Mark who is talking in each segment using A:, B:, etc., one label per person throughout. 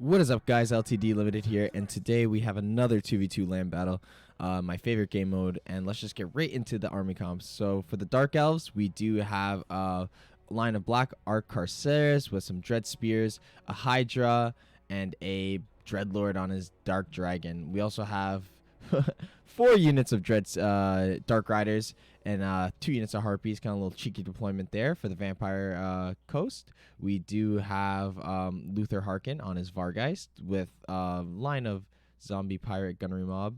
A: What is up, guys? LTD Limited here, and today we have another 2v2 land battle, my favorite game mode, and let's just get right into the army comps. So for the Dark Elves, we do have a line of Black Arc Carceres with some Dread Spears, a Hydra, and a Dreadlord on his Dark Dragon. We also have 4 units of Dark Riders and 2 units of Harpies, kind of a little cheeky deployment there for the Vampire Coast. We do have Luther Harkin on his Vargeist with a line of Zombie Pirate Gunnery Mob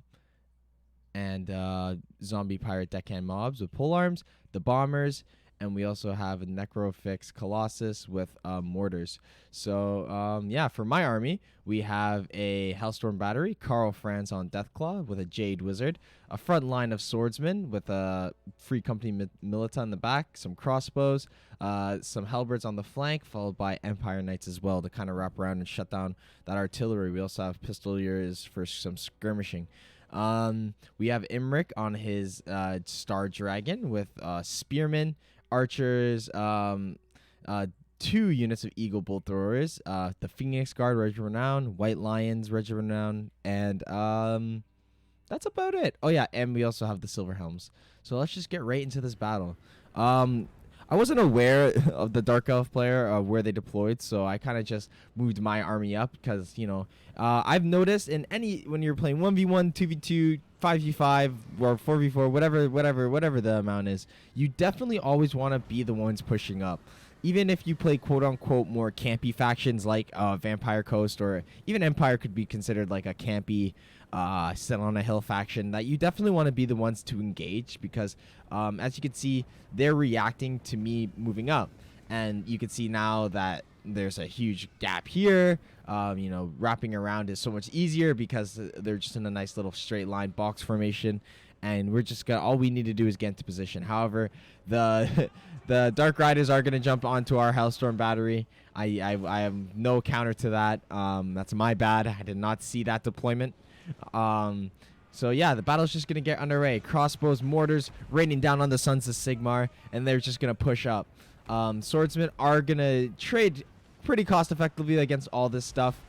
A: and Zombie Pirate Deckhand Mobs with polearms, the Bombers, and we also have a Necrofix Colossus with mortars. So, yeah, for my army, we have a Hellstorm Battery, Karl Franz on Deathclaw with a Jade Wizard, a front line of Swordsmen with a Free Company Milita in the back, some crossbows, some Halberds on the flank, followed by Empire Knights as well to kind of wrap around and shut down that artillery. We also have Pistoliers for some skirmishing. We have Imric on his Star Dragon with Spearmen, Archers, 2 units of Eagle Bolt Throwers, the Phoenix Guard, Regiment Renown, White Lions, Regiment Renown, and that's about it. Oh yeah, and we also have the Silver Helms. So let's just get right into this battle. I wasn't aware of the Dark Elf player where they deployed, so I kind of just moved my army up because, you know, I've noticed when you're playing 1v1, 2v2, 5v5, or 4v4, whatever the amount is, you definitely always want to be the ones pushing up. Even if you play quote-unquote more campy factions like Vampire Coast, or even Empire could be considered like a campy set on a hill faction, that you definitely want to be the ones to engage because as you can see, they're reacting to me moving up, and you can see now that there's a huge gap here. You know, wrapping around is so much easier because they're just in a nice little straight line box formation, and we're just gonna, all we need to do is get into position. However, the the Dark Riders are gonna jump onto our Hellstorm Battery. I have no counter to that. That's my bad. I did not see that deployment. So yeah, the battle's just gonna get underway. Crossbows, mortars raining down on the Sons of Sigmar, and they're just gonna push up. Swordsmen are gonna trade pretty cost effectively against all this stuff.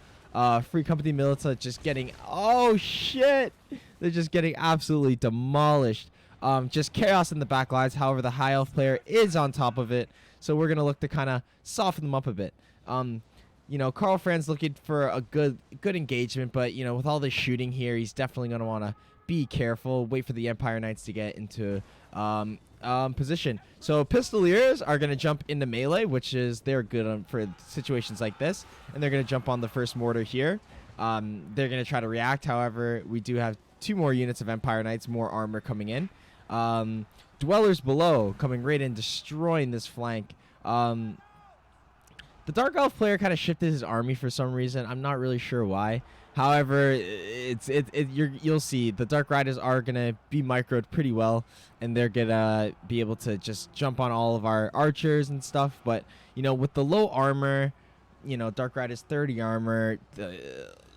A: Free Company Milita just getting, oh shit, they're just getting absolutely demolished. Just chaos in the back lines. However, the High Elf player is on top of it, so we're gonna look to kind of soften them up a bit. You know, Karl Franz looking for a good engagement, but, you know, with all this shooting here, he's definitely going to want to be careful, wait for the Empire Knights to get into position. So Pistoliers are going to jump into melee, which is, they're good for situations like this, and they're going to jump on the first mortar here. They're going to try to react. However, we do have 2 more units of Empire Knights, more armor coming in. Dwellers below coming right in, destroying this flank. The Dark Elf player kind of shifted his army for some reason. I'm not really sure why. However, you'll see the Dark Riders are gonna be microed pretty well, and they're gonna be able to just jump on all of our archers and stuff. But, you know, with the low armor, you know, Dark Riders 30 armor,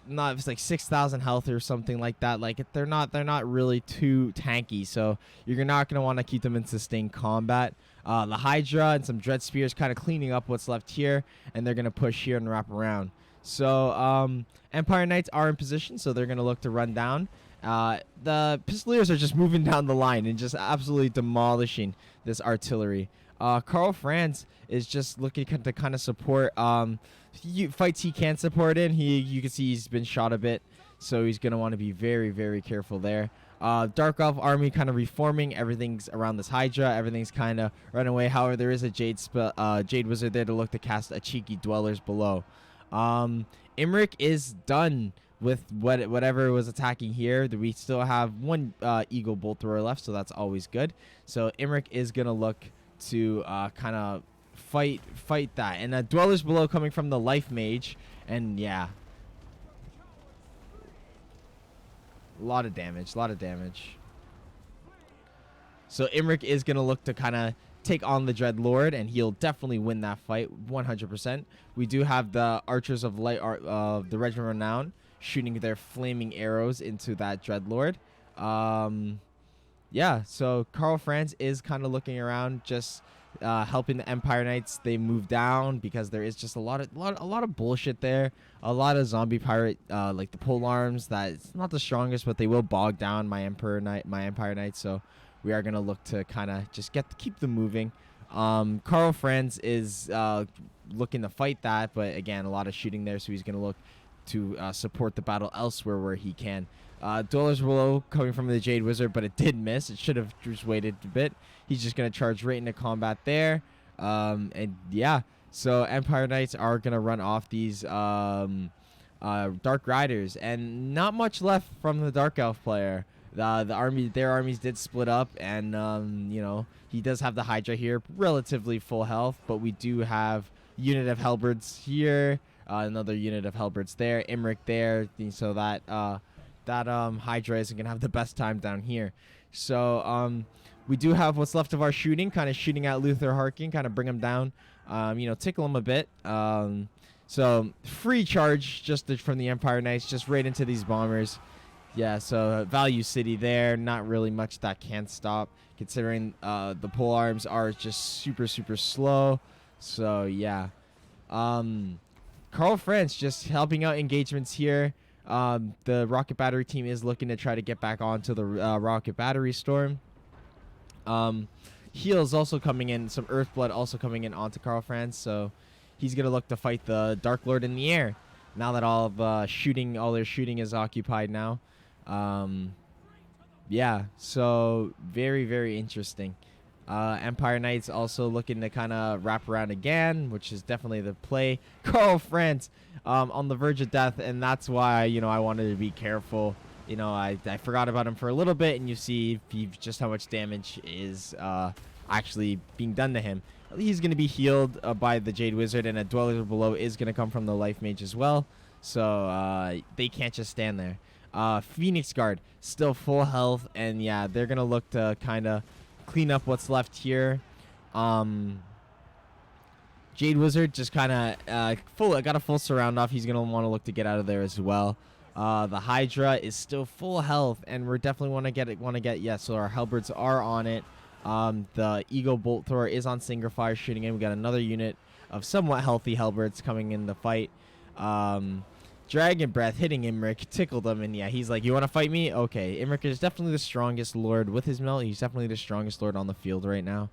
A: not, it's like 6,000 health or something like that. Like, they're not really too tanky, so you're not gonna want to keep them in sustained combat. The Hydra and some Dread Spears kind of cleaning up what's left here, and they're gonna push here and wrap around. So Empire Knights are in position, so they're gonna look to run down. The Pistoliers are just moving down the line and just absolutely demolishing this artillery. Karl Franz is just looking to kind of support fights he can support in. You can see he's been shot a bit, so he's gonna want to be very, very careful there. Dark Elf army kind of reforming. Everything's around this Hydra. Everything's kind of run away. However, there is a Jade Wizard there to look to cast a cheeky Dwellers below. Imric is done with whatever was attacking here. We still have 1 Eagle Bolt Thrower left, so that's always good. So Imric is gonna look to kind of fight that. And Dwellers below coming from the Life Mage, and yeah. A lot of damage. So Imric is going to look to kind of take on the Dreadlord, and he'll definitely win that fight 100%. We do have the Archers of Light of the Regiment Renown shooting their flaming arrows into that Dreadlord. Yeah, so Karl Franz is kind of looking around, just helping the Empire Knights. They move down because there is just a lot of bullshit there. A lot of zombie pirate, like the pole arms. That it's not the strongest, but they will bog down my Empire Knights. So we are gonna look to kind of just keep them moving. Karl Franz is looking to fight that, but again, a lot of shooting there, so he's gonna look to support the battle elsewhere where he can. Duelers below coming from the Jade Wizard, but it did miss. It should have just waited a bit. He's just going to charge right into combat there. And yeah, so Empire Knights are going to run off these Dark Riders. And not much left from the Dark Elf player. Their armies did split up, and you know, he does have the Hydra here, relatively full health, but we do have unit of Halberds here, another unit of Halberds there, Imric there, so that Hydra isn't gonna have the best time down here. So we do have what's left of our shooting, kind of shooting at Luther Harkin, kind of bring him down, you know, tickle him a bit. So free charge just from the Empire Knights, just right into these bombers. Yeah, so Value City there, not really much that can stop, considering the pole arms are just super slow. So yeah, Karl Franz just helping out engagements here. The rocket battery team is looking to try to get back onto the rocket battery storm. Heals also coming in, some Earthblood also coming in onto Karl Franz, so he's gonna look to fight the Dark Lord in the air. Now that all their shooting is occupied now. Yeah, so very interesting. Empire Knights also looking to kind of wrap around again, which is definitely the play. Karl Franz on the verge of death, and that's why, you know, I wanted to be careful. You know, I forgot about him for a little bit, and you see just how much damage is actually being done to him. He's going to be healed by the Jade Wizard, and a Dweller Below is going to come from the Life Mage as well, so they can't just stand there. Phoenix Guard still full health, and yeah, they're going to look to kind of clean up what's left here. Jade Wizard just kind of got a full surround off. He's gonna want to look to get out of there as well. The Hydra is still full health, and we're definitely want to get yes. So our Halberds are on it. The Eagle Bolt Thrower is on Singer Fire shooting in. We got another unit of somewhat healthy Halberds coming in the fight. Dragon Breath hitting Imric, tickled him, and yeah, he's like, you want to fight me? Okay, Imric is definitely the strongest lord with his melt. He's definitely the strongest lord on the field right now.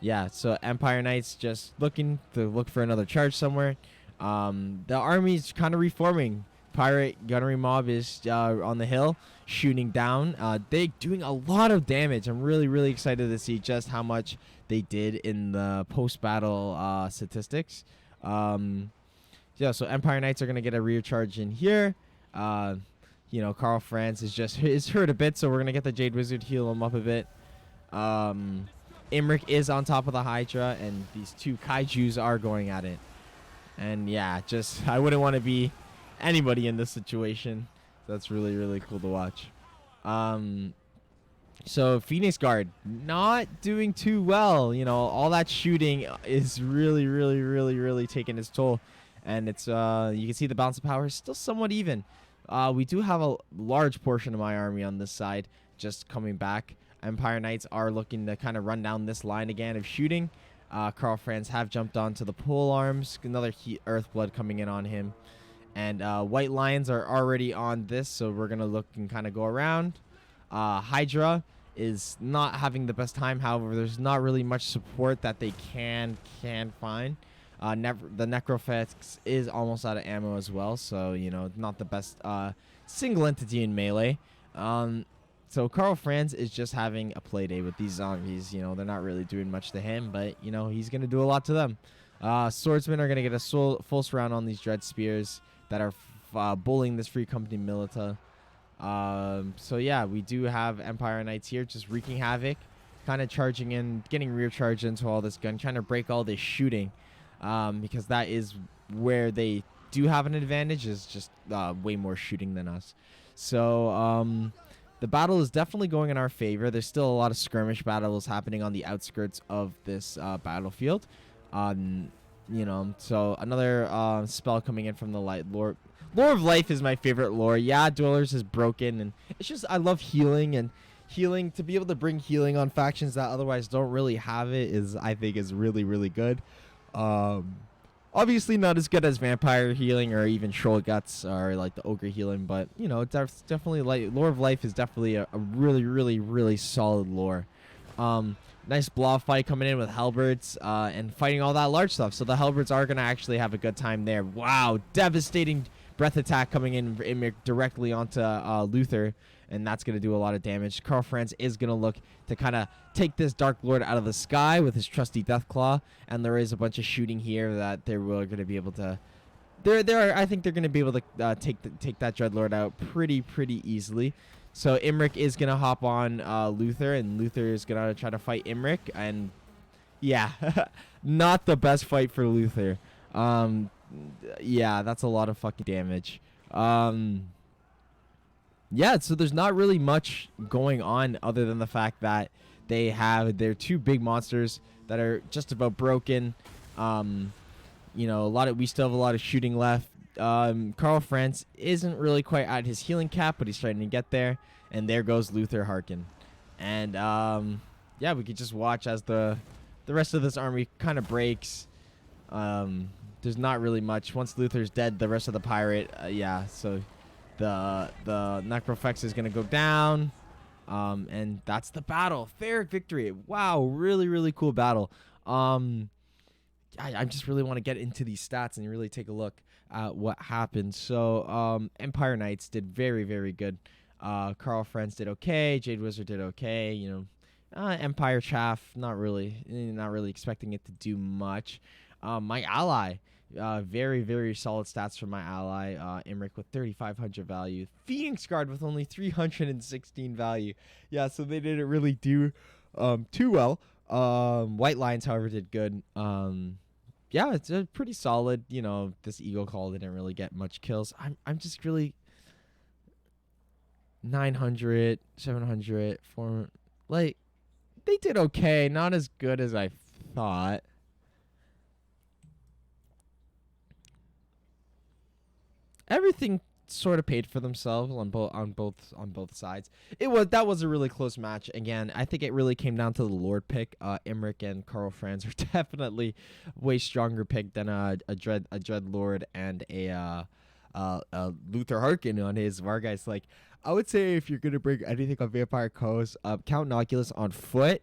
A: Yeah, so Empire Knights just looking for another charge somewhere. The army's kind of reforming. Pirate Gunnery Mob is on the hill, shooting down. They doing a lot of damage. I'm really excited to see just how much they did in the post-battle statistics. Yeah, so Empire Knights are gonna get a rear charge in here. You know, Karl Franz is hurt a bit, so we're gonna get the Jade Wizard heal him up a bit. Imric is on top of the Hydra, and these two Kaijus are going at it. And yeah, just I wouldn't want to be anybody in this situation. So that's really cool to watch. So Phoenix Guard not doing too well. You know, all that shooting is really taking its toll. And it's you can see the balance of power is still somewhat even. We do have a large portion of my army on this side just coming back. Empire Knights are looking to kind of run down this line again of shooting. Karl Franz have jumped onto the pole arms. Another Earthblood coming in on him. And White Lions are already on this, so we're going to look and kind of go around. Hydra is not having the best time. However, there's not really much support that they can find. The Necrofex is almost out of ammo as well, so, you know, not the best single entity in melee. So Karl Franz is just having a play day with these zombies. You know, they're not really doing much to him, but, you know, he's going to do a lot to them. Swordsmen are going to get a full surround on these Dread Spears that are bullying this Free Company Milita. So, yeah, we do have Empire Knights here just wreaking havoc, kind of charging in, getting rear charged into all this gun, trying to break all this shooting. Because that is where they do have an advantage, is just way more shooting than us. So the battle is definitely going in our favor. There's still a lot of skirmish battles happening on the outskirts of this battlefield. You know, so another spell coming in from the light lore. Lore of Life is my favorite lore. Yeah, Dwellers is broken, and it's just I love healing, and healing, to be able to bring healing on factions that otherwise don't really have it is, I think, is really, really good. Obviously not as good as vampire healing or even troll guts or like the ogre healing, but you know, it's definitely, like, lore of life is definitely a really, really, really solid lore. Nice blob fight coming in with halberds and fighting all that large stuff. So the halberds are gonna actually have a good time there. Wow, devastating breath attack coming in directly onto Luther, and that's going to do a lot of damage. Karl Franz is going to look to kind of take this Dark Lord out of the sky with his trusty Deathclaw, and there is a bunch of shooting here that they're going to be able to... I think they're going to be able to take that Dreadlord out pretty easily. So Imric is going to hop on Luther, and Luther is going to try to fight Imric, and yeah, not the best fight for Luther. Yeah, that's a lot of fucking damage. Yeah, so there's not really much going on other than the fact that they have their two big monsters that are just about broken. You know, we still have a lot of shooting left. Karl Franz isn't really quite at his healing cap, but he's starting to get there. And there goes Luther Harkin. And yeah, we could just watch as the rest of this army kind of breaks. There's not really much. Once Luther's dead, the rest of the pirate, yeah, so the Necrofex is going to go down. And that's the battle. Fair victory. Wow, really cool battle. I just really want to get into these stats and really take a look at what happened. So Empire Knights did very good. Karl Franz did okay. Jade Wizard did okay. You know, Empire Chaff, not really expecting it to do much. My ally, very solid stats from my ally, Imric, with 3,500 value. Phoenix Guard with only 316 value. Yeah, so they didn't really do too well. White Lions, however, did good. Yeah, it's a pretty solid. You know, this Eagle Call didn't really get much kills. I'm just really 900, 700, 400. Like, they did okay. Not as good as I thought. Everything sort of paid for themselves on both sides. That was a really close match. Again, I think it really came down to the Lord pick. Imric and Karl Franz are definitely way stronger pick than a Dread Lord and a Luther Harkin on his Vargeist. Like, I would say if you're gonna bring anything on Vampire Coast, Count Noculus on foot,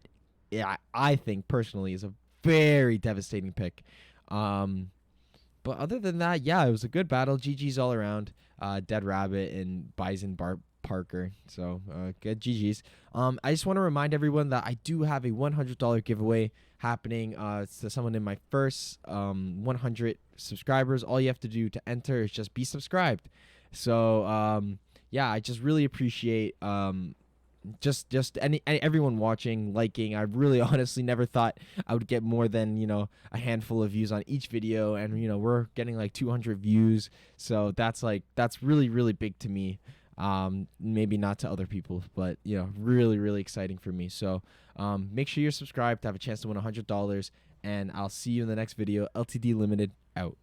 A: yeah, I think personally is a very devastating pick. But other than that, yeah, it was a good battle. GG's all around. Dead Rabbit and Bison Parker. So good GG's. I just want to remind everyone that I do have a $100 giveaway happening to someone in my first 100 subscribers. All you have to do to enter is just be subscribed. So yeah, I just really appreciate just everyone watching, liking. I really honestly never thought I would get more than, you know, a handful of views on each video, and you know, we're getting like 200 views, so that's really big to me. Maybe not to other people, but you know, really exciting for me. So make sure you're subscribed to have a chance to win $100, and I'll see you in the next video. LTD Limited out.